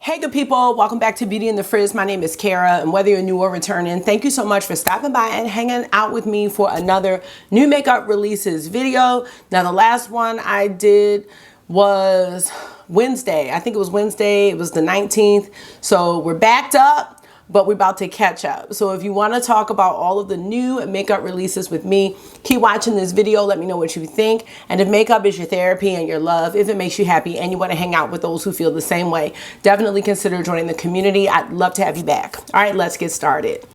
Hey good people, welcome back to Beauty and the Frizz. My name is Cara, and whether you're new or returning, thank you so much for stopping by and hanging out with me for another new makeup releases video. Now the last one I did was Wednesday. I think it was Wednesday, it was the 19th. So we're backed up, but we're about to catch up. So if you want to talk about all of the new makeup releases with me, keep watching this video. Let me know what you think. And if makeup is your therapy and your love, if it makes you happy and you want to hang out with those who feel the same way, definitely consider joining the community. I'd love to have you back. All right, let's get started.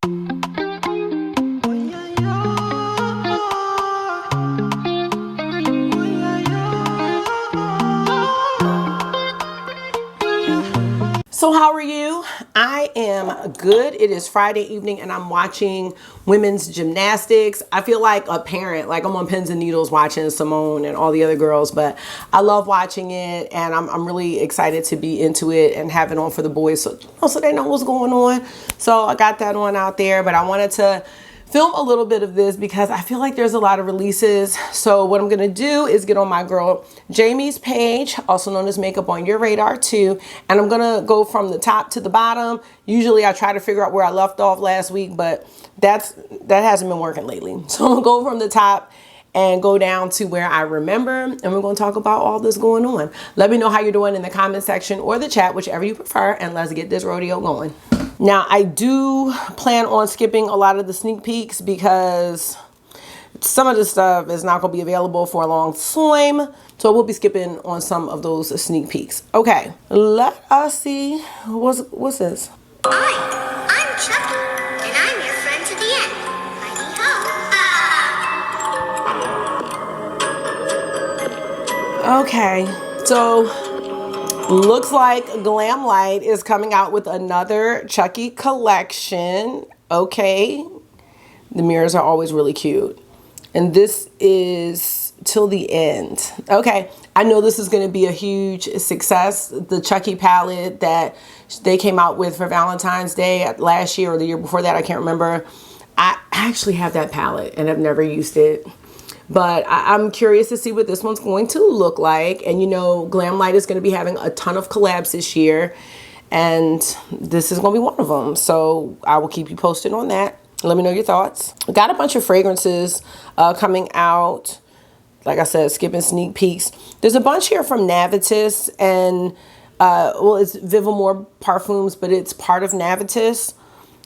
So how are you? I am good. It is Friday evening and I'm watching women's gymnastics. I feel like a parent, like I'm on pins and needles watching Simone and all the other girls, but I love watching it and I'm really excited to be into it and have it on for the boys so they know what's going on. So I got that one out there, but I wanted to film a little bit of this because I feel like there's a lot of releases. So what I'm gonna do is get on my girl Jamie's page, also known as Makeup on Your Radar too, and I'm gonna go from the top to the bottom. Usually I try to figure out where I left off last week, but that hasn't been working lately. So I'm gonna go from the top and go down to where I remember, and we're gonna talk about all this going on. Let me know how you're doing in the comment section or the chat, whichever you prefer, and let's get this rodeo going. Now, I do plan on skipping a lot of the sneak peeks because some of the stuff is not going to be available for a long time. So we'll be skipping on some of those sneak peeks. Okay, let us see. What's this? Hi, I'm Chucky, and I'm your friend to the end. Hi-ho. Okay, so looks like Glamlite is coming out with another Chucky collection. Okay, the mirrors are always really cute. And this is Till the End. Okay, I know this is going to be a huge success. The Chucky palette that they came out with for Valentine's Day last year or the year before that, I can't remember. I actually have that palette and I've never used it. But I'm curious to see what this one's going to look like. And you know, Glamlite is going to be having a ton of collabs this year. And this is going to be one of them. So I will keep you posted on that. Let me know your thoughts. Got a bunch of fragrances coming out. Like I said, skipping sneak peeks. There's a bunch here from Navitus. And, well, it's Vivamore Parfums, but it's part of Navitus.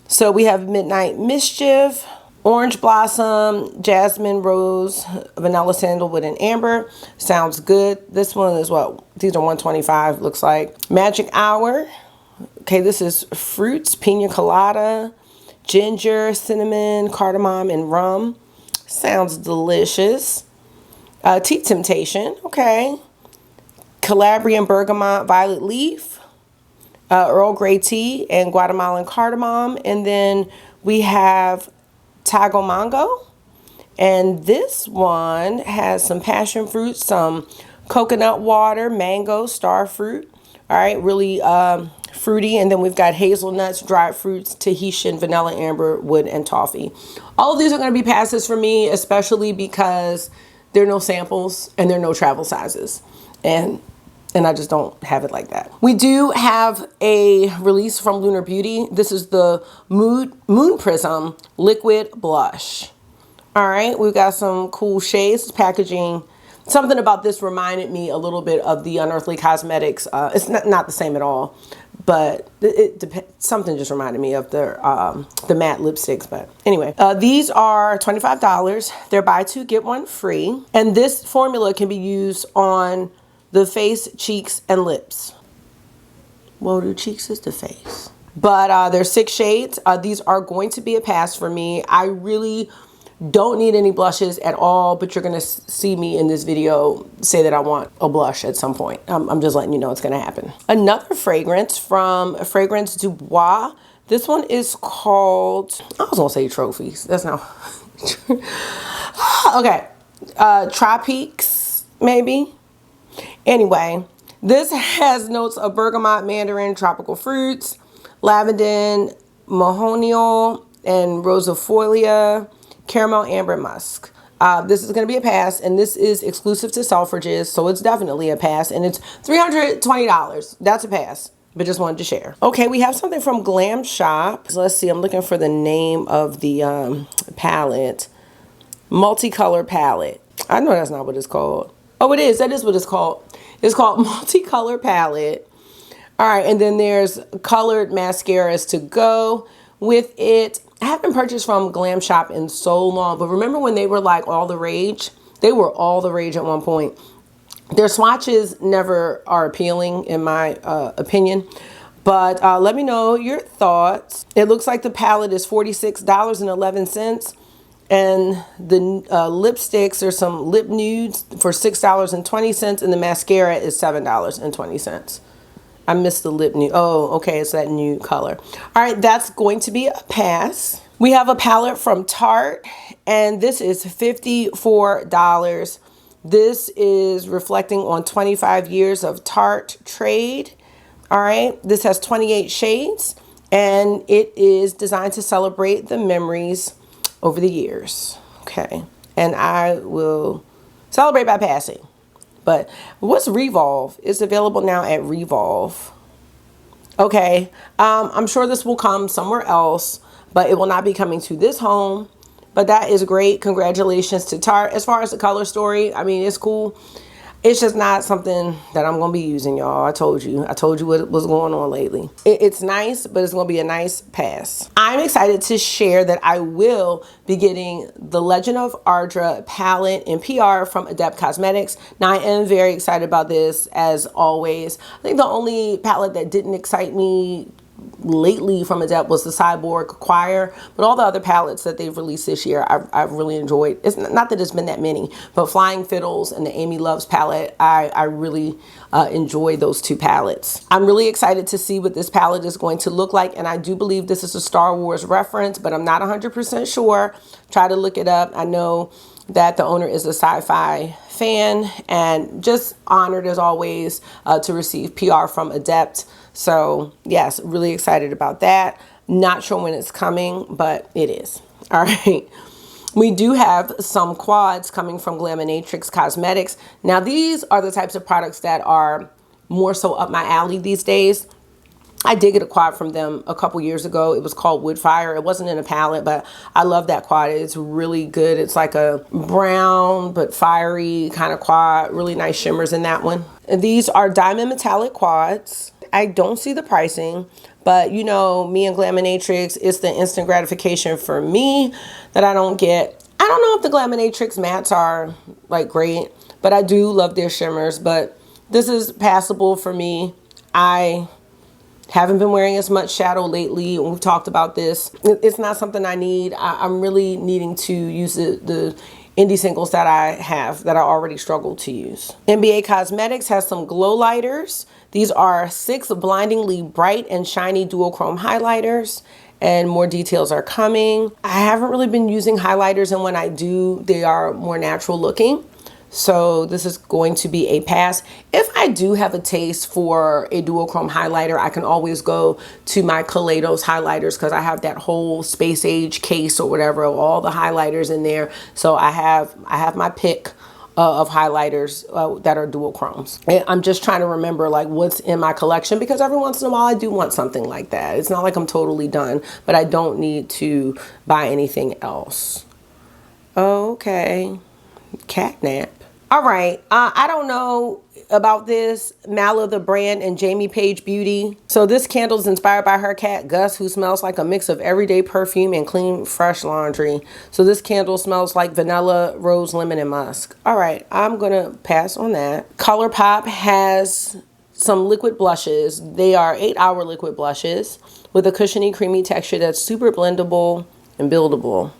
So we have Midnight Mischief, Orange Blossom, Jasmine Rose, Vanilla Sandalwood, and Amber. Sounds good. This one is what? These are $125, looks like. Magic Hour. Okay, this is fruits, pina colada, ginger, cinnamon, cardamom, and rum. Sounds delicious. Tea Temptation. Okay. Calabrian Bergamot, Violet Leaf, Earl Grey Tea, and Guatemalan Cardamom. And then we have Tago Mango, and this one has some passion fruit, some coconut water, mango, star fruit. All right, really fruity. And then we've got hazelnuts, dried fruits, Tahitian, vanilla, amber, wood, and toffee. All of these are going to be passes for me, especially because there are no samples and there are no travel sizes, and I just don't have it like that. We do have a release from Lunar Beauty. This is the Moon Prism Liquid Blush. All right, we've got some cool shades. Packaging, something about this reminded me a little bit of the Unearthly Cosmetics. It's not the same at all, but something just reminded me of the matte lipsticks. But anyway, these are $25. They're buy two, get one free. And this formula can be used on the face, cheeks, and lips. Well, the cheeks is the face. But there's 6 shades. These are going to be a pass for me. I really don't need any blushes at all, but you're gonna see me in this video say that I want a blush at some point. I'm just letting you know it's gonna happen. Another fragrance from Fragrance Du Bois. This one is called, I was gonna say Trophies. That's not. Okay, Tropiques, maybe. Anyway, this has notes of bergamot, mandarin, tropical fruits, lavender, mahonial, and rosifolia, caramel, amber, musk. This is going to be a pass, and this is exclusive to Selfridges, so it's definitely a pass, and it's $320. That's a pass. but just wanted to share. Okay, we have something from Glam Shop. So let's see, I'm looking for the name of the palette. Multicolor palette. I know that's not what it's called. Oh, it is. That is what it's called. It's called Multicolor Palette. All right, and then there's colored mascaras to go with it. I haven't purchased from Glam Shop in so long, but remember when they were like all the rage? They were all the rage at one point. Their swatches never are appealing in my opinion, but let me know your thoughts. It looks like the palette is $46.11, and the lipsticks are some lip nudes for $6.20, and the mascara is $7.20. I missed the lip nude. Oh, okay, it's that nude color. All right, that's going to be a pass. We have a palette from Tarte, and this is $54. This is reflecting on 25 years of Tarte trade. All right, this has 28 shades, and it is designed to celebrate the memories over the years. Okay, and I will celebrate by passing. But what's Revolve? It's available now at Revolve. Okay, I'm sure this will come somewhere else, but it will not be coming to this home. But that is great. Congratulations to Tarte. As far as the color story, I mean, it's cool. It's just not something that I'm going to be using, y'all. I told you what was going on lately. It's nice, but it's going to be a nice pass. I'm excited to share that I will be getting the Legend of Ardra palette in PR from Adept Cosmetics. Now, I am very excited about this, as always. I think the only palette that didn't excite me lately from Adept was the Cyborg Choir, but all the other palettes that they've released this year I've really enjoyed. It's not that it's been that many, but Flying Fiddles and the Amy Loves palette, I really enjoy those two palettes. I'm really excited to see what this palette is going to look like, and I do believe this is a Star Wars reference, but I'm not 100% sure. Try to look it up. I know that the owner is a sci-fi fan, and just honored as always to receive PR from Adept. So yes, really excited about that. Not sure when it's coming, but it is. All right. We do have some quads coming from Glaminatrix Cosmetics. Now, these are the types of products that are more so up my alley these days. I did get a quad from them a couple years ago. It was called Woodfire. It wasn't in a palette, but I love that quad. It's really good. It's like a brown but fiery kind of quad. Really nice shimmers in that one. And these are diamond metallic quads. I don't see the pricing, but you know, me and Glaminatrix, it's the instant gratification for me that I don't get. I don't know if the Glaminatrix mattes are like great, but I do love their shimmers. But this is passable for me. I haven't been wearing as much shadow lately. We've talked about this. It's not something I need. I'm really needing to use the indie singles that I have that I already struggle to use. NBA Cosmetics has some glow lighters. These are 6 blindingly bright and shiny duochrome highlighters, and more details are coming. I haven't really been using highlighters, and when I do, they are more natural looking. So this is going to be a pass. If I do have a taste for a duochrome highlighter, I can always go to my Kaleidos highlighters, because I have that whole space age case or whatever, all the highlighters in there. So I have my pick of highlighters that are duochromes. And I'm just trying to remember like what's in my collection, because every once in a while I do want something like that. It's not like I'm totally done, but I don't need to buy anything else. Okay, catnap. All right, I don't know about this. Mala the brand and Jamie Page Beauty. So this candle is inspired by her cat Gus, who smells like a mix of everyday perfume and clean, fresh laundry. So this candle smells like vanilla, rose, lemon, and musk. All right, I'm gonna pass on that. ColourPop has some liquid blushes. They are 8-hour liquid blushes with a cushiony, creamy texture that's super blendable and buildable.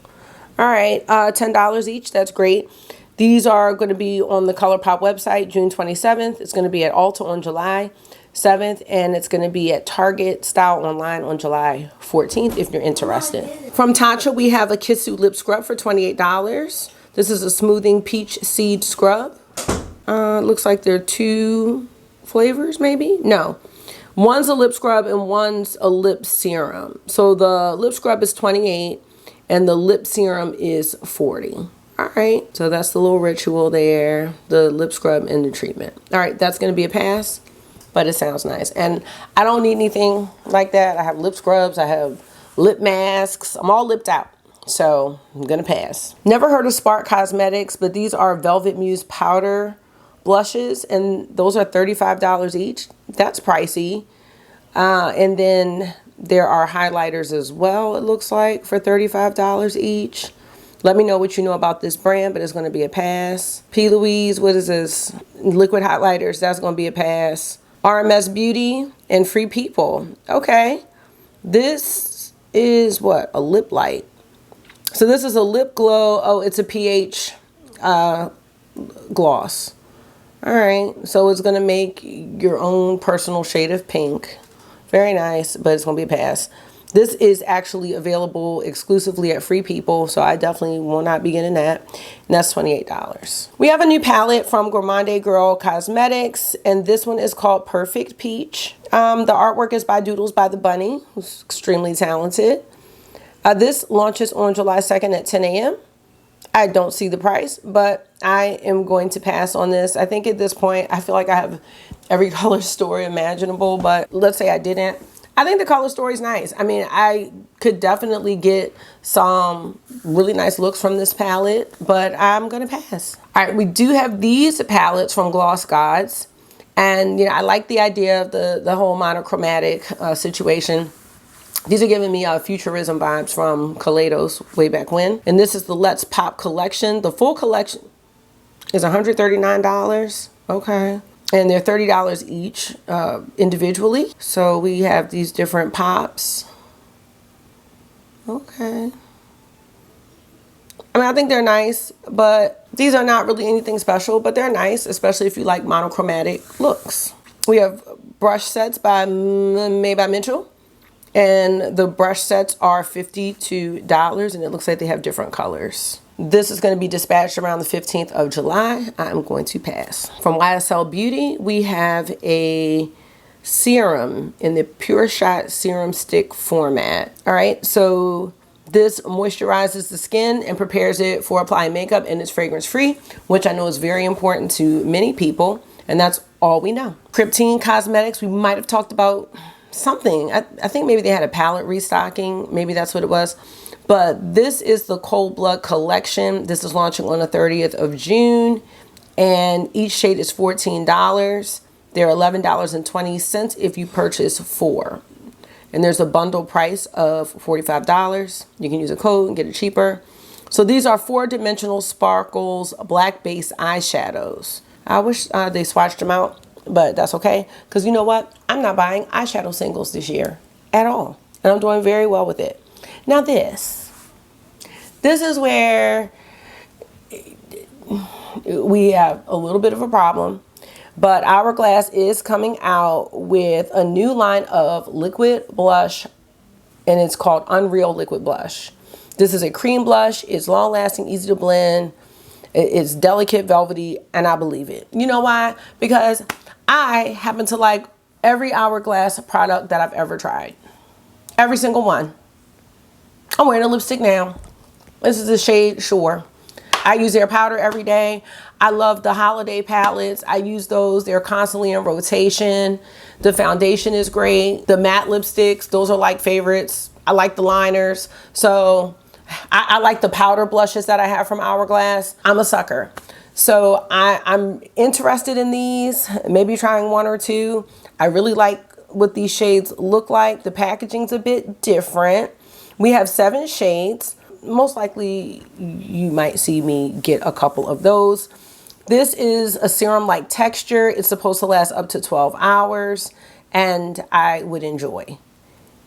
All right, $10 each. That's great. These are going to be on the ColourPop website June 27th. It's going to be at Ulta on July 7th, and it's going to be at Target Style Online on July 14th if you're interested. From Tatcha, we have a Kissu lip scrub for $28. This is a smoothing peach seed scrub. Looks like there are 2 flavors, maybe? No. One's a lip scrub and one's a lip serum. So the lip scrub is $28 and the lip serum is $40. All right, so that's the little ritual there, the lip scrub and the treatment. All right, that's going to be a pass. but it sounds nice. And I don't need anything like that. I have lip scrubs, I have lip masks. I'm all lipped out, so I'm gonna pass. Never heard of Spark Cosmetics, but these are Velvet Muse powder blushes, and those are $35 each. That's pricey. And then there are highlighters as well, it looks like, for $35 each. Let me know what you know about this brand, but it's going to be a pass. P. Louise, what is this? Liquid highlighters, that's going to be a pass. RMS Beauty and Free People. Okay. This is what? A lip light. So this is a lip glow. Oh, it's a pH gloss. All right. So it's going to make your own personal shade of pink. Very nice, but it's going to be a pass. This is actually available exclusively at Free People, so I definitely will not be getting that. And that's $28. We have a new palette from Gourmande Girl Cosmetics, and this one is called Perfect Peach. The artwork is by Doodles by the Bunny, who's extremely talented. This launches on July 2nd at 10 a.m. I don't see the price, but I am going to pass on this. I think at this point, I feel like I have every color story imaginable, but let's say I didn't. I think the color story is nice. I mean, I could definitely get some really nice looks from this palette, but I'm going to pass. All right, we do have these palettes from Gloss Gods. And, you know, I like the idea of the whole monochromatic situation. These are giving me futurism vibes from Kaleidos way back when. And this is the Let's Pop collection. The full collection is $139. Okay. And they're $30 each individually. So we have these different pops. Okay. I mean, I think they're nice, but these are not really anything special, but they're nice, especially if you like monochromatic looks. We have brush sets by Made by Mitchell. And the brush sets are $52, and it looks like they have different colors. This is going to be dispatched around the 15th of July. I'm going to pass. From YSL Beauty, we have a serum in the Pure Shot Serum Stick format. All right, so this moisturizes the skin and prepares it for applying makeup, and it's fragrance free, which I know is very important to many people, and that's all we know. Cryptine Cosmetics, we might have talked about something. I think maybe they had a palette restocking. Maybe that's what it was. But this is the Cold Blood collection. This is launching on the 30th of June. And each shade is $14. They're $11.20 if you purchase 4. And there's a bundle price of $45. You can use a code and get it cheaper. So these are 4-dimensional sparkles, black base eyeshadows. I wish they swatched them out, but that's okay. Because you know what? I'm not buying eyeshadow singles this year at all. And I'm doing very well with it. Now this is where we have a little bit of a problem. But Hourglass is coming out with a new line of liquid blush, and it's called Unreal Liquid Blush. This is a cream blush. It's long lasting, easy to blend. It's delicate, velvety, and I believe it. You know why? Because I happen to like every Hourglass product that I've ever tried. Every single one. I'm wearing a lipstick now. This is the shade Shore. I use their powder every day. I love the holiday palettes. I use those. They're constantly in rotation. The foundation is great. The matte lipsticks, those are like favorites. I like the liners. So I like the powder blushes that I have from Hourglass. I'm a sucker. So I'm interested in these, maybe trying 1 or 2. I really like what these shades look like. The packaging's a bit different. We have 7 shades. Most likely you might see me get a couple of those. This is a serum-like texture. It's supposed to last up to 12 hours, and I would enjoy.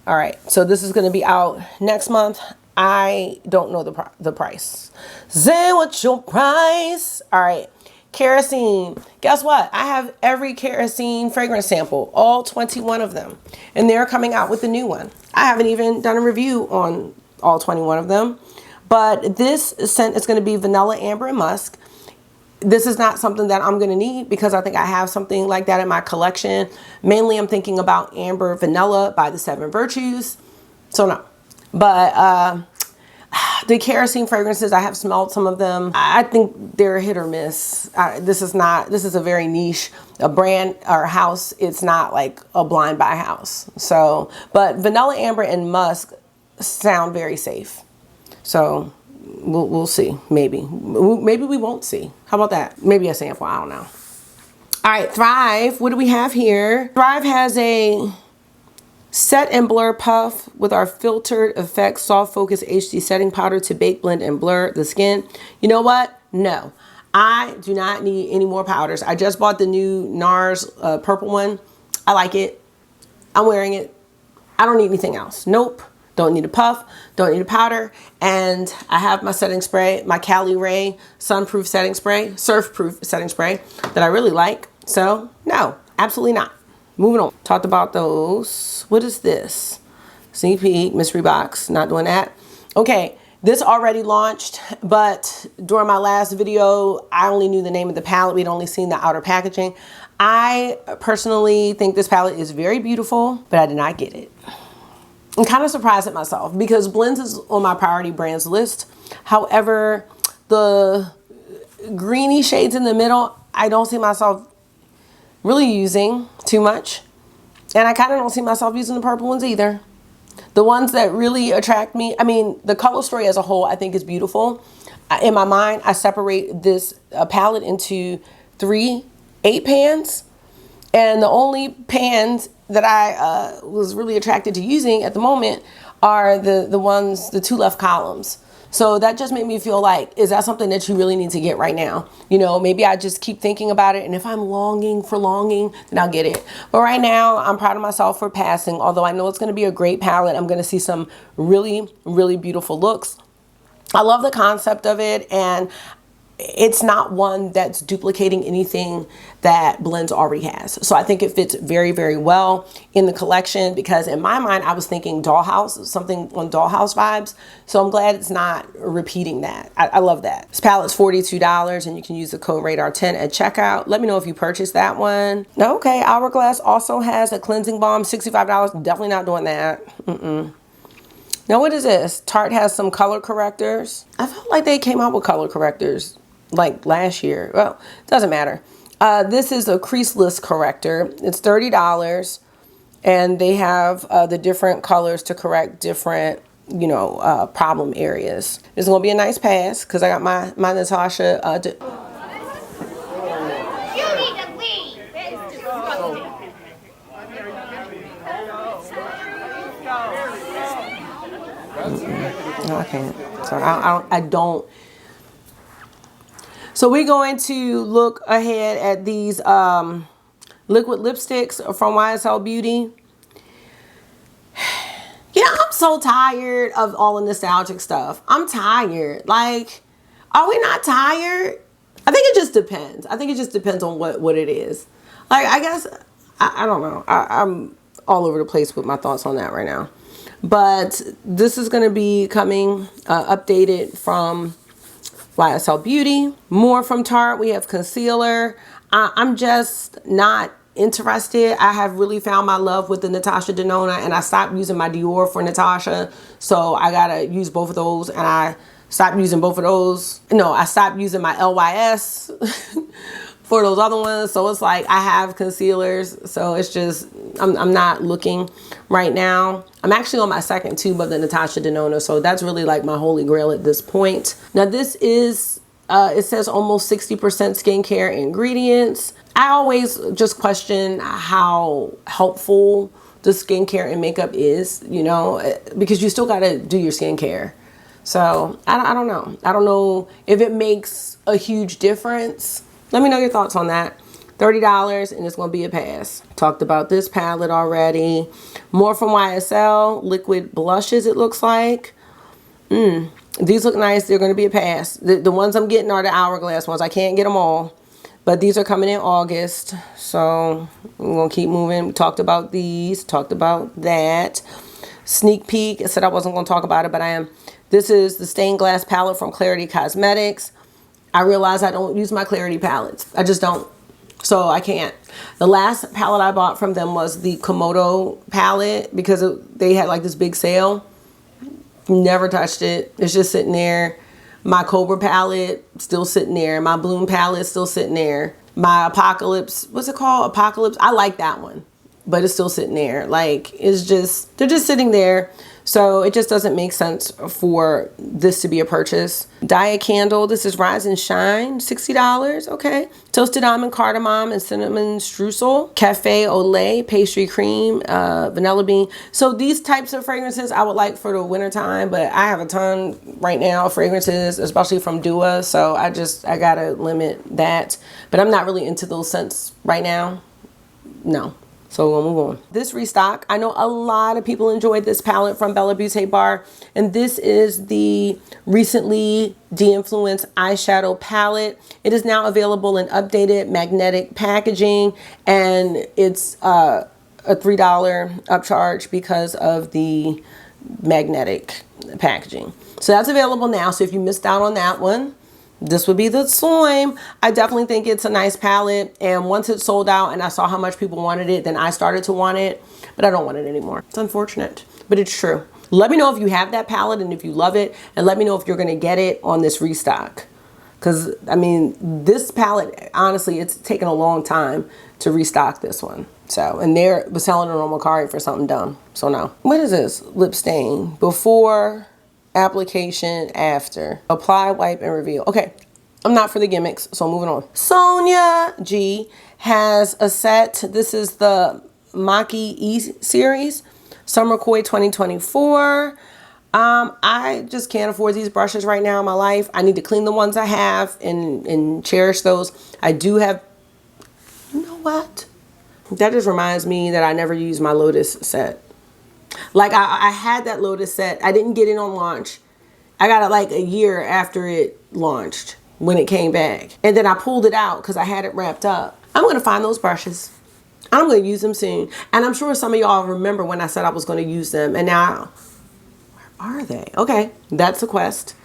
All right, so this is going to be out next month. I don't know the price. Say what's your price? All right, kerosene. Guess what? I have every kerosene fragrance sample, all 21 of them, and they're coming out with a new one. I haven't even done a review on all 21 of them, but this scent is going to be vanilla, amber, and musk. This is not something that I'm going to need because I think I have something like that in my collection. Mainly I'm thinking about Amber Vanilla by the 7 Virtues. So no. But The kerosene fragrances, I have smelled some of them. I think they're hit or miss. This is a very niche, a brand or a house. It's not like a blind buy house. So, but vanilla, amber, and musk sound very safe. So we'll see. Maybe we won't see. How about that? Maybe a sample. I don't know. All right, Thrive. What do we have here? Thrive has a set and blur puff with our filtered effects soft focus HD setting powder to bake, blend, and blur the skin. You know what? No, I do not need any more powders. I just bought the new Nars purple one. I like it. I'm wearing it. I don't need anything else. Nope. Don't need a puff. Don't need a powder. And I have my setting spray, my Cali Ray sunproof setting spray, surf-proof setting spray that I really like. So no, absolutely not. Moving on. Talked about those. What is this? Sneak peek, mystery box. Not doing that. Okay, this already launched, but during my last video, I only knew the name of the palette. We'd only seen the outer packaging. I personally think this palette is very beautiful, but I did not get it. I'm kind of surprised at myself because Blends is on my priority brands list. However, the greeny shades in the middle, I don't see myself really using too much. And I kind of don't see myself using the purple ones either. The ones that really attract me, I mean, the color story as a whole, I think is beautiful. In my mind, I separate this palette into 3 8 pans. And the only pans that I was really attracted to using at the moment are the 2 left columns. So that just made me feel like, is that something that you really need to get right now? You know, maybe I just keep thinking about it, and if I'm longing, then I'll get it. But right now, I'm proud of myself for passing. Although I know it's going to be a great palette, I'm going to see some really, really beautiful looks. I love the concept of it, and it's not one that's duplicating anything that Blends already has. So I think it fits very, very well in the collection because in my mind, I was thinking dollhouse, something on dollhouse vibes. So I'm glad it's not repeating that. I love that. This palette's $42 and you can use the code RADAR10 at checkout. Let me know if you purchased that one. Okay, Hourglass also has a cleansing balm, $65. Definitely not doing that. Now what is this? Tarte has some color correctors. I felt like they came out with color correctors like last year. Well, doesn't matter. This is a creaseless corrector. It's $30 and they have the different colors to correct different, you know, problem areas. It's gonna be a nice pass because I got my Natasha. You need to leave. No, I can't. Sorry, I don't. So we're going to look ahead at these liquid lipsticks from YSL Beauty. You know, I'm so tired of all the nostalgic stuff. I'm tired. Like, are we not tired? I think it just depends. I think it just depends on what it is. Like, I guess, I don't know. I'm all over the place with my thoughts on that right now. But this is going to be coming updated from YSL Beauty. More from Tarte. We have concealer. I'm just not interested. I have really found my love with the Natasha Denona, and I stopped using my Dior for Natasha. So I gotta use both of those, and I stopped using both of those. No, I stopped using my LYS for those other ones. So it's like I have concealers. So it's just, I'm not looking right now. I'm actually on my second tube of the Natasha Denona. So that's really like my holy grail at this point. Now this is, it says almost 60% skincare ingredients. I always just question how helpful the skincare and makeup is, you know, because you still got to do your skincare. So I don't know. I don't know if it makes a huge difference. Let me know your thoughts on that. $30 and it's going to be a pass. Talked about this palette already. More from YSL. Liquid blushes, it looks like. These look nice. They're going to be a pass. The ones I'm getting are the Hourglass ones. I can't get them all. But these are coming in August. So we're going to keep moving. We talked about these. Talked about that. Sneak peek. I said I wasn't going to talk about it, but I am. This is the stained glass palette from Clarity Cosmetics. I realize I don't use my Clarity palettes. I just don't. So I can't. The last palette I bought from them was the Komodo palette because they had like this big sale. Never touched it. It's just sitting there. My Cobra palette still sitting there. My Bloom palette still sitting there. My Apocalypse, what's it called? Apocalypse. I like that one, but it's still sitting there. Like, it's just, they're just sitting there. So it just doesn't make sense for this to be a purchase. Diet Candle, this is Rise and Shine, $60, okay. Toasted Almond Cardamom and Cinnamon Streusel. Cafe au Lait, Pastry Cream, Vanilla Bean. So these types of fragrances I would like for the winter time, but I have a ton right now of fragrances, especially from Dua, so I gotta limit that. But I'm not really into those scents right now, no. So we'll move on. This restock, I know a lot of people enjoyed this palette from BellaBeauteBar, and this is the recently de-influenced eyeshadow palette. It is now available in updated magnetic packaging, and it's a $3 upcharge because of the magnetic packaging. So that's available now. So if you missed out on that one, this would be the time. I definitely think it's a nice palette, and once it sold out and I saw how much people wanted it, then I started to want it, but I don't want it anymore. It's unfortunate, but it's true. Let me know if you have that palette and if you love it, and let me know if you're gonna get it on this restock. Because, I mean, this palette, honestly, it's taken a long time to restock this one. So, and they're selling it on Mercari for something dumb, so no. What is this? Lip stain. Before, application, after. Apply, wipe, and reveal. Okay, I'm not for the gimmicks, so moving on. Sonia G has a set. This is the Maki E series, Summer Koi 2024. I just can't afford these brushes right now in my life. I need to clean the ones I have and cherish those. I do have, you know what? That just reminds me that I never used my Lotus set. Like, I had that Lotus set. I didn't get it on launch. I got it like a year after it launched when it came back. And then I pulled it out because I had it wrapped up. I'm going to find those brushes. I'm going to use them soon. And I'm sure some of y'all remember when I said I was going to use them. And now, where are they? Okay, that's a quest.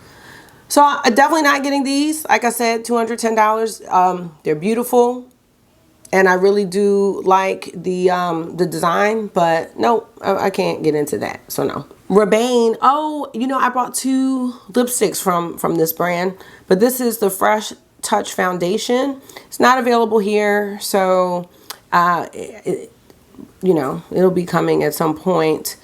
So I'm definitely not getting these. Like I said, $210. They're beautiful. And I really do like the design, but no, I can't get into that, so no. Rebane, oh, you know, I bought 2 lipsticks from this brand, but this is the Fresh Touch Foundation. It's not available here, so, you know, it'll be coming at some point.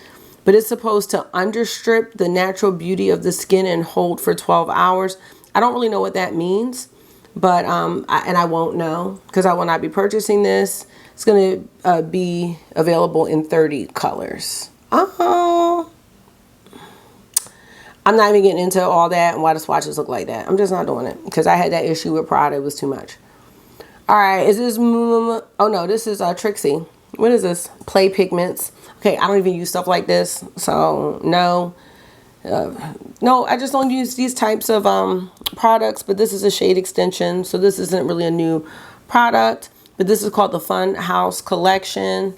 But it's supposed to understrip the natural beauty of the skin and hold for 12 hours. I don't really know what that means. But, I won't know because I will not be purchasing this. It's going to be available in 30 colors. I'm not even getting into all that and why the swatches look like that. I'm just not doing it because I had that issue with Prada. It was too much. All right. Is this, oh no, this is Trixie. What is this? Play Pigments. Okay. I don't even use stuff like this. So no. No, I just don't use these types of products, but this is a shade extension, so this isn't really a new product, but this is called the Fun House Collection.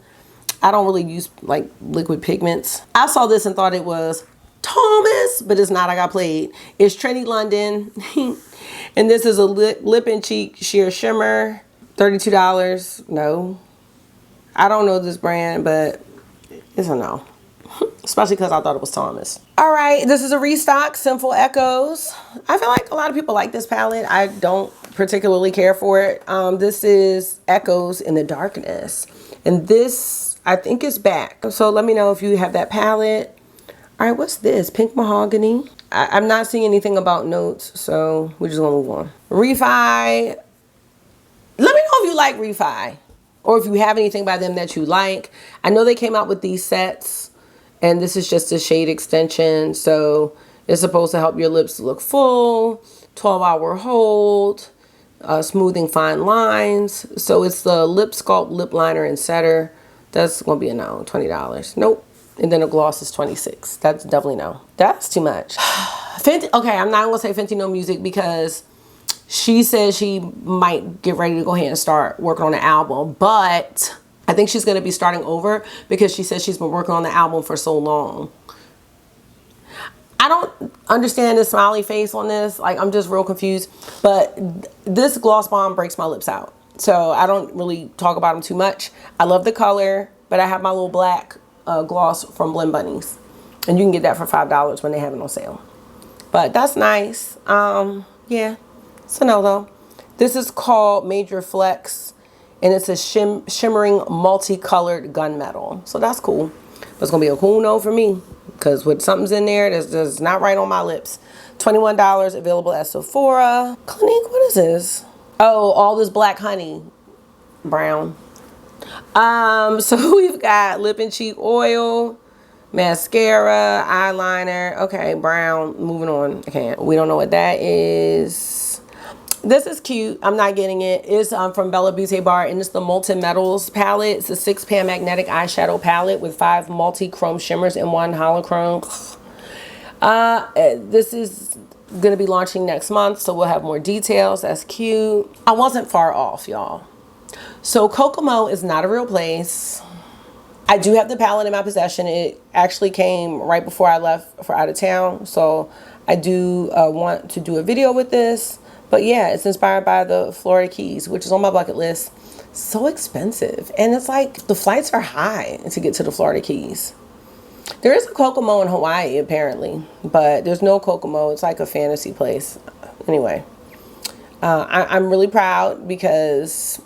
I don't really use like liquid pigments. I saw this and thought it was Thomas, but it's not. I got played. It's Trendy London, and this is a lip and cheek sheer shimmer, $32. No, I don't know this brand, but it's a no. Especially because I thought it was Thomas. All right, this is a restock, Sinful Echoes. I feel like a lot of people like this palette. I don't particularly care for it. This is Echoes in the Darkness. And this, I think, is back. So let me know if you have that palette. All right, what's this? Pink Mahogany. I'm not seeing anything about notes, so we're just gonna move on. Refy. Let me know if you like Refy, or if you have anything by them that you like. I know they came out with these sets. And this is just a shade extension, so it's supposed to help your lips look full, 12-hour hold, smoothing fine lines. So it's the Lip Sculpt Lip Liner and Setter. That's going to be a no, $20. Nope. And then a gloss is $26. That's definitely no. That's too much. Fenty, okay, I'm not going to say Fenty No Music because she says she might get ready to go ahead and start working on the album, but I think she's going to be starting over because she says she's been working on the album for so long. I don't understand the smiley face on this. Like, I'm just real confused. But this Gloss Bomb breaks my lips out. So I don't really talk about them too much. I love the color, but I have my little black gloss from Blend Bunnies. And you can get that for $5 when they have it on sale. But that's nice. Yeah. So no though. This is called Major Flex. And it's a shimmering multicolored gunmetal. So that's cool. But it's going to be a cool no for me. Because with something's in there that's not right on my lips. $21 available at Sephora. Clinique, what is this? Oh, all this black honey. Brown. So we've got lip and cheek oil, mascara, eyeliner. Okay, brown. Moving on. I can't. We don't know what that is. This is cute. I'm not getting it. It's from BellaBeauteBar, and it's the Molten Metals palette. It's a 6-pan magnetic eyeshadow palette with 5 multi-chrome shimmers and 1 holochrome. This is going to be launching next month, so we'll have more details. That's cute. I wasn't far off, y'all. So Kokomo is not a real place. I do have the palette in my possession. It actually came right before I left for out of town, so I do want to do a video with this. But yeah, it's inspired by the Florida Keys, which is on my bucket list. So expensive. And it's like the flights are high to get to the Florida Keys. There is a Kokomo in Hawaii, apparently. But there's no Kokomo. It's like a fantasy place. Anyway, I'm really proud because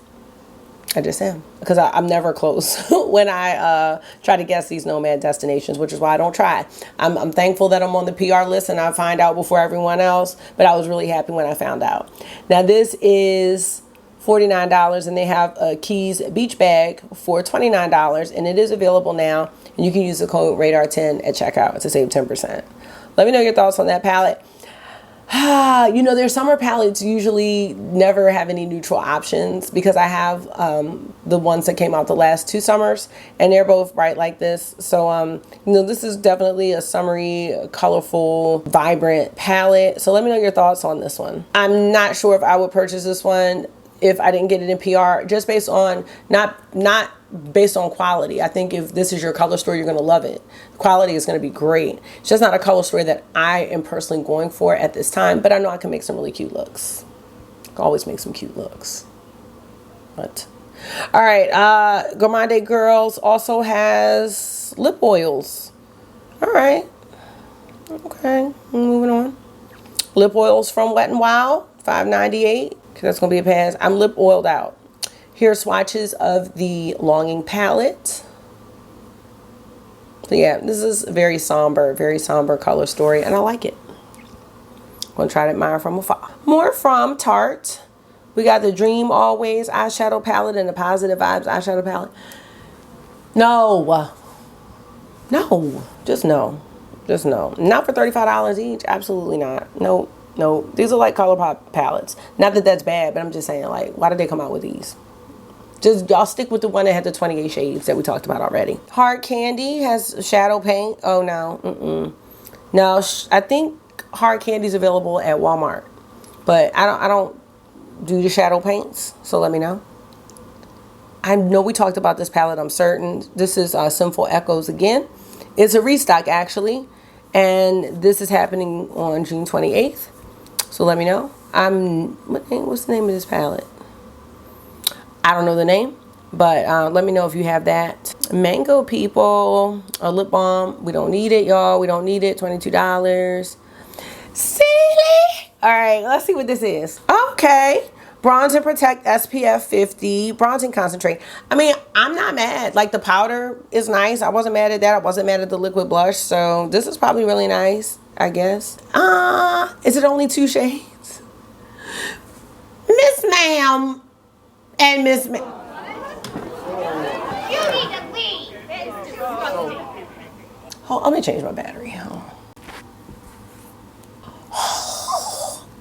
I just am. Because I'm never close when I try to guess these nomad destinations, which is why I don't try. I'm thankful that I'm on the PR list and I find out before everyone else, but I was really happy when I found out. Now this is $49 and they have a Keys beach bag for $29 and it is available now. And you can use the code RADAR10 at checkout to save 10%. Let me know your thoughts on that palette. You know, their summer palettes usually never have any neutral options because I have the ones that came out the last 2 summers and they're both bright like this. So, you know, this is definitely a summery, colorful, vibrant palette. So let me know your thoughts on this one. I'm not sure if I would purchase this one if I didn't get it in PR, just based on, not based on quality. I think if this is your color story, you're going to love it. The quality is going to be great. It's just not a color story that I am personally going for at this time, but I know I can make some really cute looks. I can always make some cute looks. But, all right, Gourmande Girls also has lip oils. All right. Okay, moving on. Lip oils from Wet n Wild, $5.98. That's going to be a pass. I'm lip oiled out. Here are swatches of the Longing palette. So yeah, this is very somber color story, and I like it. I'm going to try to admire from afar. More from Tarte. We got the Dream Always eyeshadow palette and the Positive Vibes eyeshadow palette. No. No. Just no. Just no. Not for $35 each. Absolutely not. Nope. No, these are like ColourPop palettes. Not that that's bad, but I'm just saying, like, why did they come out with these? Just, y'all stick with the one that had the 28 shades that we talked about already. Hard Candy has shadow paint. Oh, no. No, I think Hard Candy's available at Walmart. But I don't do the shadow paints, so let me know. I know we talked about this palette, I'm certain. This is Sinful Echoes again. It's a restock, actually. And this is happening on June 28th. So let me know. What's the name of this palette? I don't know the name, but let me know if you have that. Mango People, a lip balm. We don't need it, y'all. We don't need it. $22. Silly. All right, let's see what this is. Okay. Bronze and Protect SPF 50 bronzing concentrate. I mean, I'm not mad. Like, the powder is nice. I wasn't mad at that. I wasn't mad at the liquid blush. So this is probably really nice, I guess. Is it only 2 shades? Miss Ma'am and Miss Ma'am. You need to leave. Hold, let me change my battery.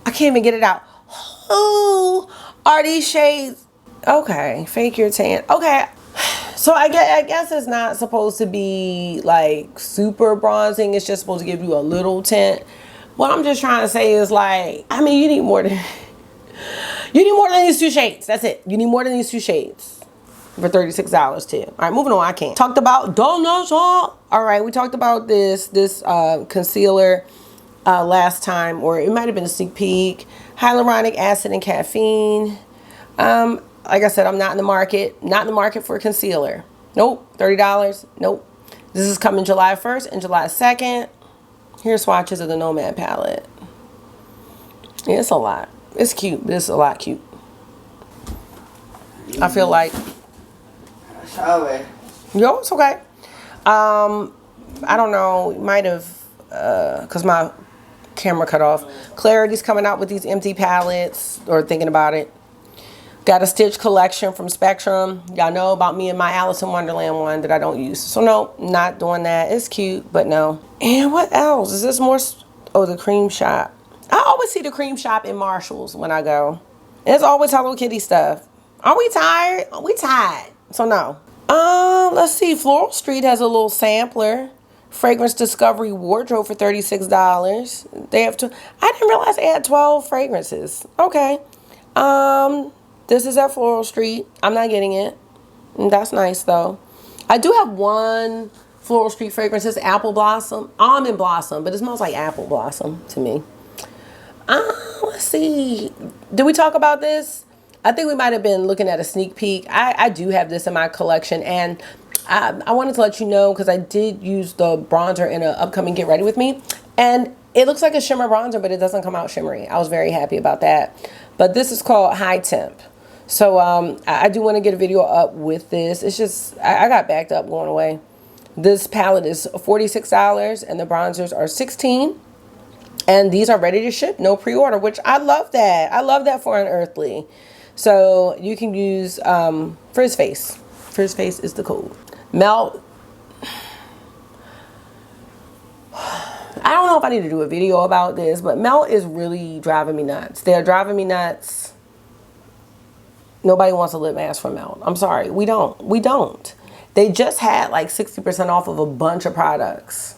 I can't even get it out. Who are these shades? Okay, fake your tan. Okay, so I guess it's not supposed to be like super bronzing. It's just supposed to give you a little tint. What I'm just trying to say is, like, I mean, you need more than these 2 shades. That's it. You need more than these 2 shades for $36 too. All right, moving on. I can't. Talked about donuts. All right, we talked about this concealer last time, or it might have been a sneak peek. Hyaluronic acid and caffeine. Like I said, I'm not in the market for concealer. Nope. $30. Nope. This is coming July 1st and July 2nd. Here's swatches of the Nomad palette. Yeah, it's a lot. It's cute, but it's a lot cute. I feel like... Yo, it's okay. I don't know. Might have... Because my camera cut off. Clarity's coming out with these empty palettes. Or thinking about it. Got a Stitch collection from Spectrum. Y'all know about me and my Alice in Wonderland one that I don't use. So no, not doing that. It's cute, but no. And what else? Is this more... Oh, the Cream Shop. I always see the Cream Shop in Marshalls when I go. It's always Hello Kitty stuff. Are we tired? We tired. So no. Let's see. Floral Street has a little sampler. Fragrance Discovery Wardrobe for $36. They have to... I didn't realize they had 12 fragrances. Okay. This is at Floral Street. I'm not getting it. That's nice though. I do have one Floral Street fragrance. It's Apple Blossom. Almond Blossom. But it smells like Apple Blossom to me. Let's see. Did we talk about this? I think we might have been looking at a sneak peek. I do have this in my collection. And I wanted to let you know because I did use the bronzer in an upcoming Get Ready With Me. And it looks like a shimmer bronzer, but it doesn't come out shimmery. I was very happy about that. But this is called High Temp. So I do want to get a video up with this. It's just, I got backed up going away. This palette is $46 and the bronzers are $16. And these are ready to ship, no pre-order, which I love that. I love that for Unearthly. So you can use FRIZZFACE. FRIZZFACE is the code. Melt. I don't know if I need to do a video about this, but Melt is really driving me nuts. They're driving me nuts. Nobody wants a lip mask from Melt. I'm sorry. We don't. We don't. They just had like 60% off of a bunch of products.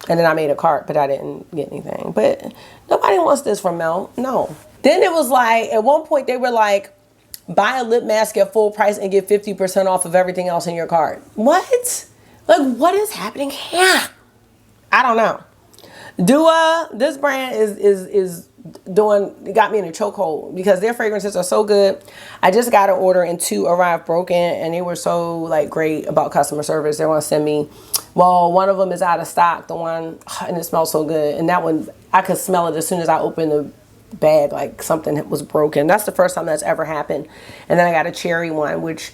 And then I made a cart, but I didn't get anything. But nobody wants this from Melt. No. Then it was like, at one point they were like, buy a lip mask at full price and get 50% off of everything else in your cart. What? Like, what is happening here? I don't know. Dua, this brand is doing, got me in a chokehold because their fragrances are so good. I just got an order and 2 arrived broken and they were so like great about customer service. They want to send me, well, one of them is out of stock, the one, and it smells so good. And that one, I could smell it as soon as I opened the bag, like something was broken. That's the first time that's ever happened. And then I got a cherry one, which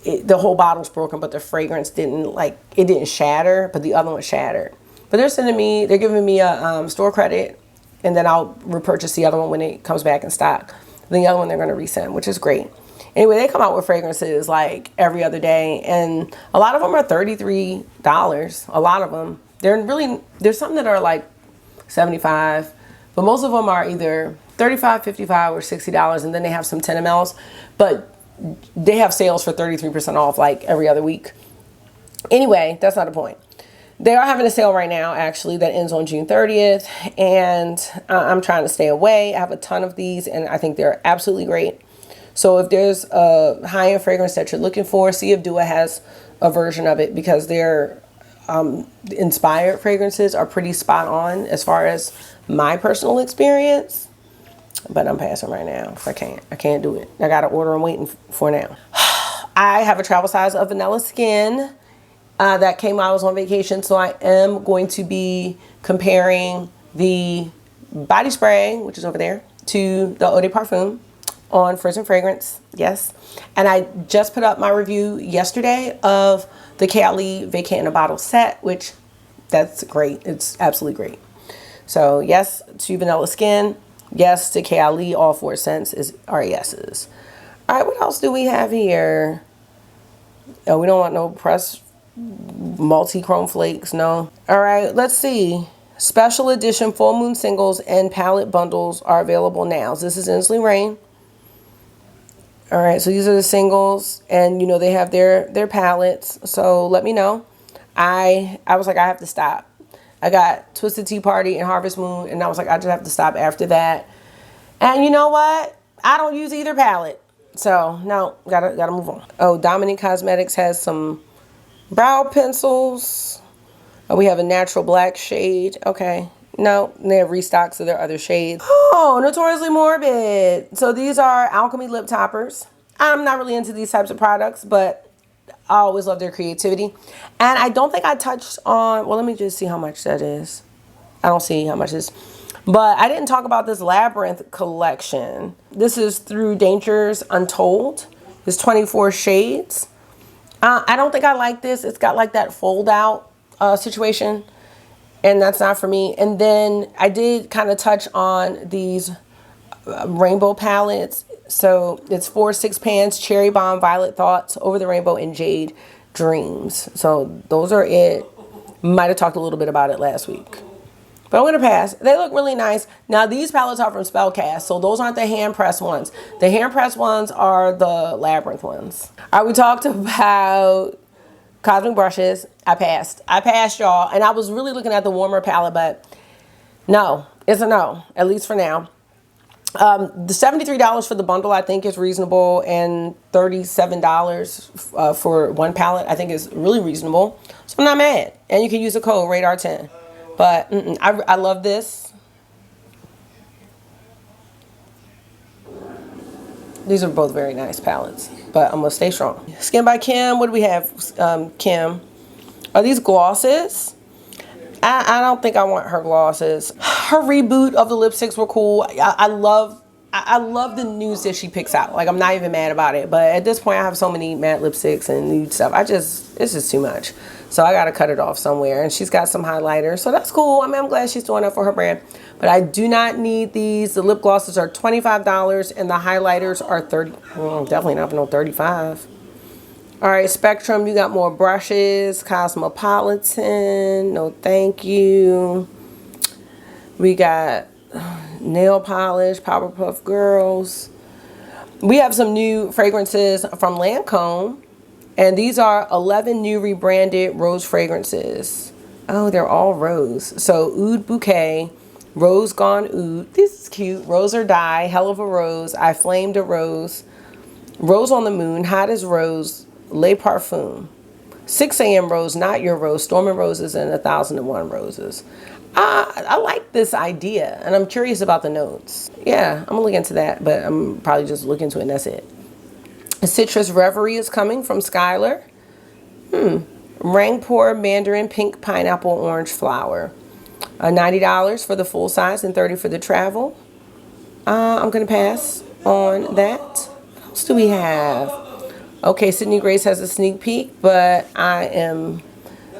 the whole bottle's broken, but the fragrance didn't, like, it didn't shatter, but the other one shattered. But they're sending me, they're giving me a store credit, and then I'll repurchase the other one when it comes back in stock. The other one they're going to resend, which is great. Anyway, they come out with fragrances like every other day, and a lot of them are $33. A lot of them. There's some that are like $75, but most of them are either $35, $55, or $60, and then they have some 10 mls. But they have sales for 33% off like every other week. Anyway, that's not the point. They are having a sale right now, actually, that ends on June 30th, and I'm trying to stay away. I have a ton of these, and I think they're absolutely great. So if there's a high-end fragrance that you're looking for, see if Dua has a version of it, because their inspired fragrances are pretty spot on as far as my personal experience. But I'm passing right now. I can't do it. I got to order and waiting for now. I have a travel size of Vanilla Skin. That came out. I was on vacation, so I am going to be comparing the body spray, which is over there, to the Eau de Parfum on Frizz and Fragrance. Yes. And I just put up my review yesterday of the Kylie Vacant in a Bottle set, which that's great. It's absolutely great. So yes to Vanilla Skin. Yes to Kylie. All 4 scents are yeses. All right, what else do we have here? Oh, we don't want no pressed multi-chrome flakes, no. All right, let's see. Special edition full moon singles and palette bundles are available now. So this is Ensley Rain. All right, so these are the singles, and you know they have their palettes. So let me know. I was like, I have to stop. I got Twisted Tea Party and Harvest Moon, and I was like, I just have to stop after that. And you know what? I don't use either palette, so no, gotta move on. Oh, Dominique Cosmetics has some brow pencils. Oh, we have a natural black shade. Okay. No, they have restocks of their other shades. Oh, Notoriously Morbid. So these are Alchemy lip toppers. I'm not really into these types of products, but I always love their creativity. And I don't think I touched on, well, let me just see how much that is. I don't see how much it is. But I didn't talk about this Labyrinth collection. This is through Dangers Untold. It's 24 shades. I don't think I like this. It's got like that fold out situation. And that's not for me. And then I did kind of touch on these rainbow palettes. So it's 4-6 pans, Cherry Bomb, Violet Thoughts, Over the Rainbow, and Jade Dreams. So those are it. Might have talked a little bit about it last week. But I'm going to pass. They look really nice. Now, these palettes are from Spellcast, so those aren't the hand-pressed ones. The hand-pressed ones are the Labyrinth ones. All right, we talked about cosmic brushes. I passed, y'all. And I was really looking at the warmer palette, but no, it's a no, at least for now. The $73 for the bundle I think is reasonable, and $37 for one palette I think is really reasonable. So I'm not mad. And you can use the code RADAR10. But I love this. These are both very nice palettes, but I'm gonna stay strong. Skin by Kim. What do we have, Kim? Are these glosses? I don't think I want her glosses. Her reboot of the lipsticks were cool. I love the news that she picks out. Like, I'm not even mad about it. But at this point, I have so many matte lipsticks and nude stuff. It's just too much. So I got to cut it off somewhere. And she's got some highlighters. So that's cool. I mean, I'm glad she's doing that for her brand. But I do not need these. The lip glosses are $25 and the highlighters are $30. Well, definitely not for no $35. All right, Spectrum, you got more brushes. Cosmopolitan, no thank you. We got nail polish, Powerpuff Girls. We have some new fragrances from Lancome. And these are 11 new rebranded rose fragrances. Oh, they're all rose. So Oud Bouquet, Rose Gone Oud. This is cute. Rose or Die, Hell of a Rose, I Flamed a Rose, Rose on the Moon, Hot as Rose, Le Parfum, 6 a.m. Rose, Not Your Rose, Storming Roses, and 1001 Roses. I like this idea, and I'm curious about the notes. Yeah, I'm gonna look into that, but I'm probably just looking into it and that's it. Citrus Reverie is coming from Skylar. Rangpur Mandarin Pink Pineapple Orange Flower. $90 for the full size and $30 for the travel. I'm gonna pass on that. What else do we have? Okay, Sydney Grace has a sneak peek, but I am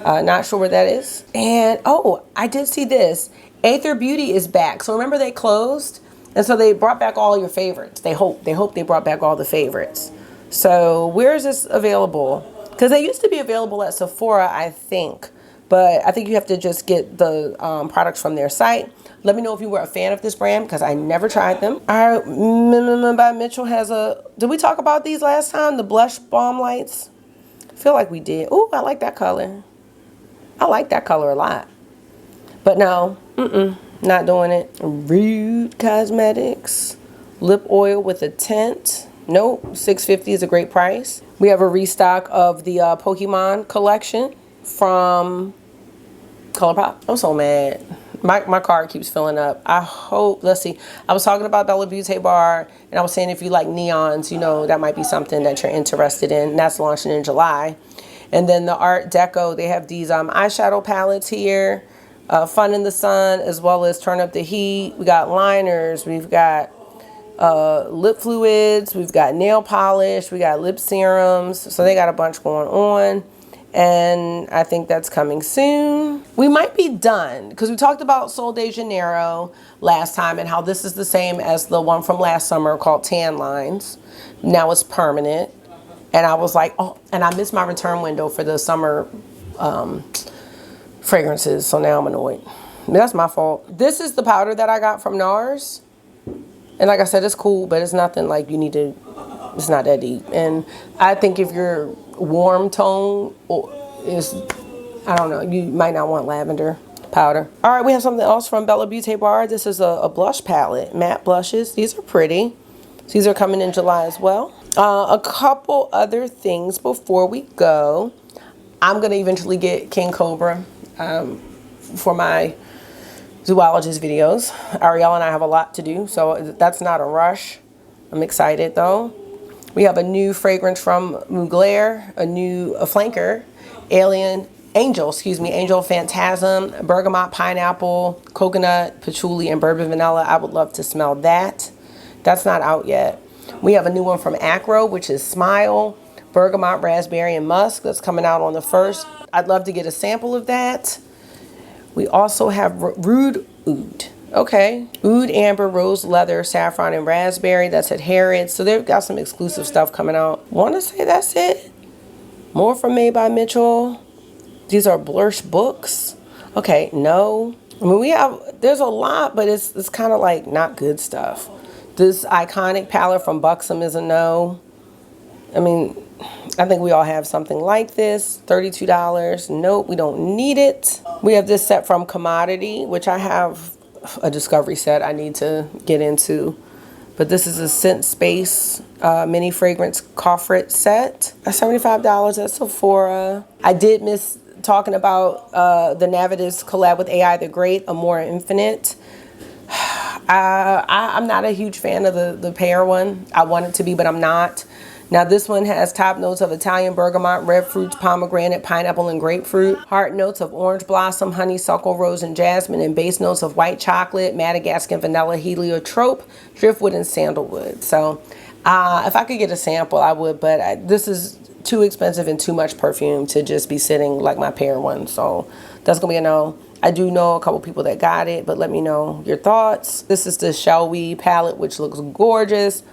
not sure where that is. And, oh, I did see this. Aether Beauty is back. So remember they closed? And so they brought back all your favorites. They hope they brought back all the favorites. So where is this available? Because they used to be available at Sephora, I think. But I think you have to just get the products from their site. Let me know if you were a fan of this brand, because I never tried them. All right, by Mitchell has a... Did we talk about these last time? The Blush Balm Lights? I feel like we did. Ooh, I like that color. I like that color a lot. But no, not doing it. Rude Cosmetics. Lip oil with a tint. Nope, $6.50 is a great price. We have a restock of the Pokemon collection from ColourPop. I'm so mad. My card keeps filling up. I hope, let's see. I was talking about BellaBeauteBar, and I was saying if you like neons, you know, that might be something that you're interested in. And that's launching in July. And then the Art Deco, they have these eyeshadow palettes here. Fun in the Sun, as well as Turn Up the Heat. We got liners. We've got lip fluids. We've got nail polish. We got lip serums. So they got a bunch going on. And I think that's coming soon. We might be done because we talked about Sol de Janeiro last time and how this is the same as the one from last summer called Tan Lines. Now it's permanent. And I was like, oh, and I missed my return window for the summer fragrances. So now I'm annoyed. That's my fault. This is the powder that I got from Nars. And like I said, it's cool, but it's nothing like you need to, it's not that deep. And I think if you're warm tone is, I don't know, you might not want lavender powder. All right, we have something else from BellaBeauteBar. This is a blush palette, matte blushes. These are pretty. These are coming in July as well. A couple other things before we go. I'm gonna eventually get King Cobra for my zoologist videos. Ariel and I have a lot to do, so that's not a rush. I'm excited though. We have a new fragrance from Mugler, a flanker, Angel Phantasm, bergamot, pineapple, coconut, patchouli, and bourbon vanilla. I would love to smell that. That's not out yet. We have a new one from Acro, which is Smile, bergamot, raspberry, and musk. That's coming out on the 1st. I'd love to get a sample of that. We also have Rude Oud. Okay. Oud, amber, rose leather, saffron, and raspberry. That's at Harrods. So they've got some exclusive stuff coming out. Want to say that's it. More from Made by Mitchell. These are Blush books. Okay, no. I mean, there's a lot, but it's kind of like not good stuff. This iconic palette from Buxom is a no. I mean, I think we all have something like this. $32. Nope, we don't need it. We have this set from Commodity, which I have a discovery set I need to get into. But this is a Scent Space mini fragrance coffret set. That's $75 at Sephora. I did miss talking about the Navitas collab with AI the Great, Amore Infinite. I'm not a huge fan of the pear one. I want it to be, but I'm not. Now this one has top notes of Italian bergamot, red fruits, pomegranate, pineapple, and grapefruit. Heart notes of orange blossom, honeysuckle, rose, and jasmine. And base notes of white chocolate, Madagascar, vanilla, heliotrope, driftwood, and sandalwood. So if I could get a sample, I would. But this is too expensive and too much perfume to just be sitting like my pear one. So that's going to be a no. I do know a couple people that got it, but let me know your thoughts. This is the Shall We palette, which looks gorgeous.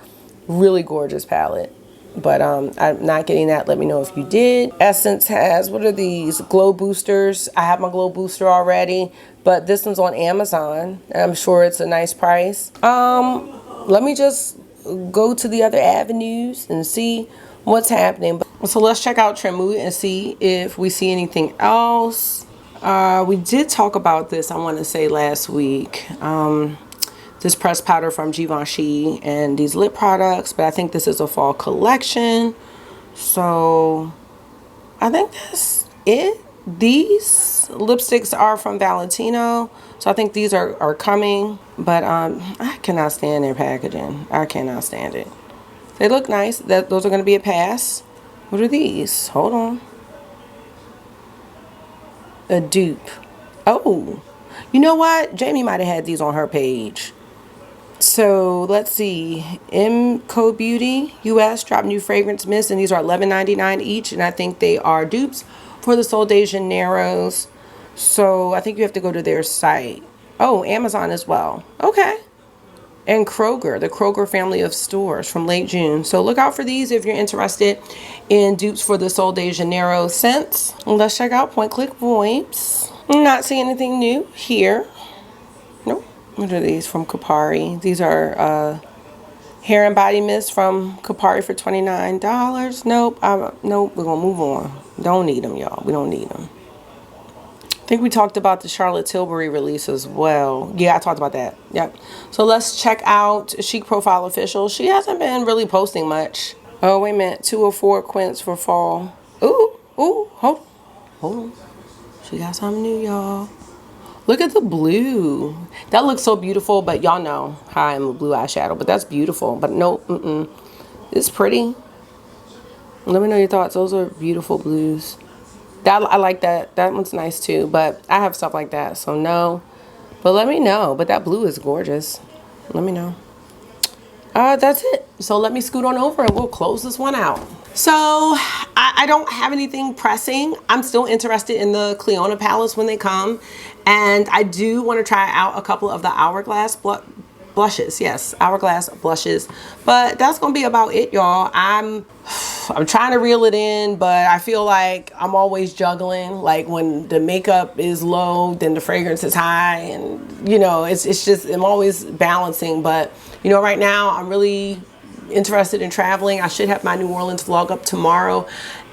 Really gorgeous palette. But I'm not getting that. Let me know if you did. Essence has, what are these? Glow boosters. I have my glow booster already, but this one's on Amazon. I'm sure it's a nice price. Let me just go to the other avenues and see what's happening. So let's check out Tremouille and see if we see anything else. We did talk about this, I want to say, last week. This pressed powder from Givenchy and these lip products, but I think this is a fall collection. So I think that's it. These lipsticks are from Valentino, so I think these are coming, but I cannot stand their packaging. I cannot stand it. They look nice. Those are going to be a pass. What are these? Hold on. A dupe. Oh, you know what? Jamie might have had these on her page. So let's see. MCO Beauty US dropped new fragrance mist, and these are $11.99 each, and I think they are dupes for the Sol de Janeiro's. So I think you have to go to their site. Oh, Amazon as well. Okay. And Kroger, the Kroger family of stores from late June. So look out for these if you're interested in dupes for the Sol de Janeiro scents. Let's check out Point Click Wipes. Not seeing anything new here. Nope. What are these from Kapari? These are hair and body mist from Kapari for $29. Nope. Nope. We're going to move on. Don't need them, y'all. We don't need them. I think we talked about the Charlotte Tilbury release as well. Yeah, I talked about that. Yep. So let's check out Chic Profile Official. She hasn't been really posting much. Oh, wait a minute. 204 Quints for fall. Ooh, hold on. She got something new, y'all. Look at the blue. That looks so beautiful, but y'all know how I'm a blue eyeshadow, but that's beautiful. But no, it's pretty. Let me know your thoughts. Those are beautiful blues. I like that. That one's nice too, but I have stuff like that, so no. But let me know. But that blue is gorgeous. Let me know. That's it. So let me scoot on over and we'll close this one out. So I don't have anything pressing. I'm still interested in the Cleona palettes when they come. And I do want to try out a couple of the Hourglass blushes. Yes, Hourglass blushes. But that's going to be about it, y'all. I'm trying to reel it in, but I feel like I'm always juggling. Like when the makeup is low, then the fragrance is high, and you know, it's just, I'm always balancing. But you know, right now I'm really interested in traveling. I should have my New Orleans vlog up tomorrow,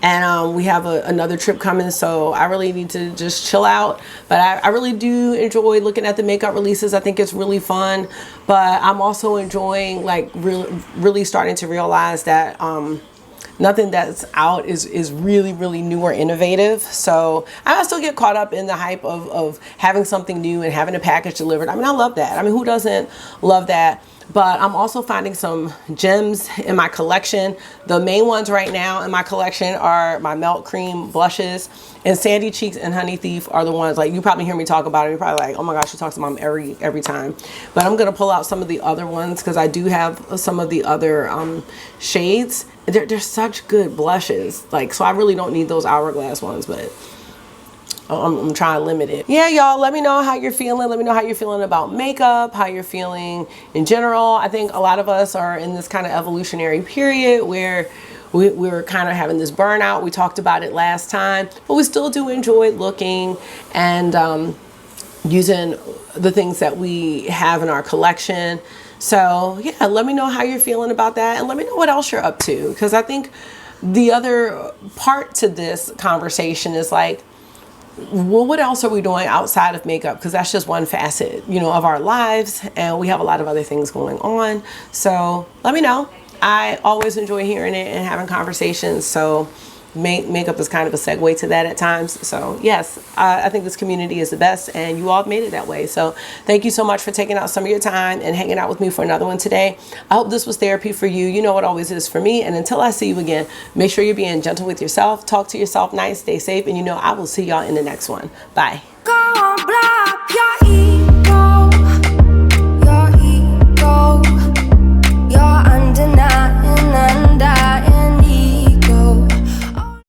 and we have another trip coming, so I really need to just chill out. But I really do enjoy looking at the makeup releases. I think it's really fun, but I'm also enjoying like really starting to realize that nothing that's out is really new or innovative. So I still get caught up in the hype of having something new and having a package delivered. I mean, I love that. I mean, who doesn't love that? but I'm also finding some gems in my collection. The main ones right now in my collection are my Melt Cream blushes, and Sandy Cheeks and Honey Thief are the ones, like, you probably hear me talk about it. You're probably like, oh my gosh, she talks about them every time. But I'm gonna pull out some of the other ones because I do have some of the other shades. They're such good blushes. Like, so I really don't need those Hourglass ones, but I'm trying to limit it. Yeah, y'all, let me know how you're feeling. Let me know how you're feeling about makeup, how you're feeling in general. I think a lot of us are in this kind of evolutionary period where we're kind of having this burnout. We talked about it last time, but we still do enjoy looking and using the things that we have in our collection. So yeah, let me know how you're feeling about that, and let me know what else you're up to, because I think the other part to this conversation is like, well, what else are we doing outside of makeup? Because that's just one facet, you know, of our lives, and we have a lot of other things going on. So let me know. I always enjoy hearing it and having conversations. So makeup is kind of a segue to that at times. So yes, I think this community is the best, and you all have made it that way. So thank you so much for taking out some of your time and hanging out with me for another one today. I hope this was therapy for you. You know it always is for me. And until I see you again, make sure you're being gentle with yourself. Talk to yourself nice, stay safe, and you know I will see y'all in the next one. Bye.